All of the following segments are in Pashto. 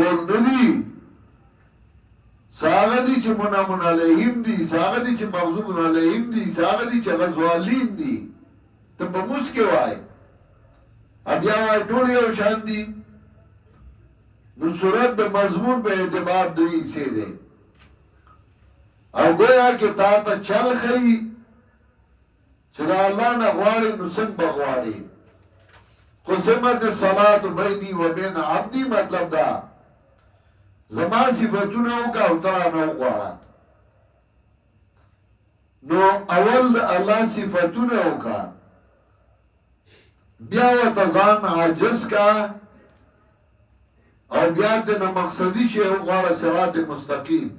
ټول ندي ساغه دي چې منامن علیهم دي ساغه دي چې مغضوب علیهم دي ساغه دي چې غزوالین دي ته په مسکه وای بیا وای ټول یو شان دي نو صورت د مضمون په اعتبار دوی څه دي او گویا کې تا ته چل خي چې دا الله نه غواړي نو څنګه غواړي قسمت الصلاة بیني و بین عبدی مطلب دا زما صفتونه وکا او تا نه غواړه نو اول الله صفتونه وکا بیا وتزان عاجز کا او بیا د مقصدی شی غواړه صراط مستقیم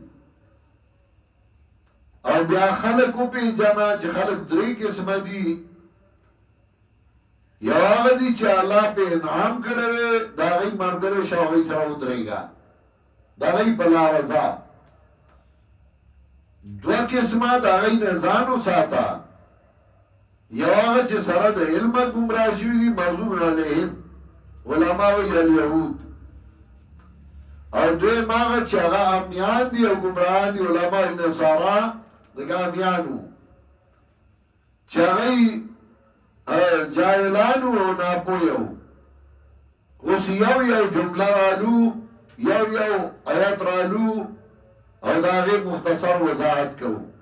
او بیا خلق په جنا چې خلق درې قسم دي یو هغه دي چې الله په انعام کړل دا غي مرګره شوغي سره ودرېګا دا غي بلا رضا دوه قسمه دا غي نزان او ساته یو هغه چې سره د علم گمراه شوی دي موضوع علیهم علماء او اليهود او دوی ماغه چې هغه امیان دي او گمراهان دي علماء نصارا دګامیانو چاغي جاهلانو او ناپویو اوس یو جمله رالو یو آیت رالو او دا غي مختصر وضاحت کوو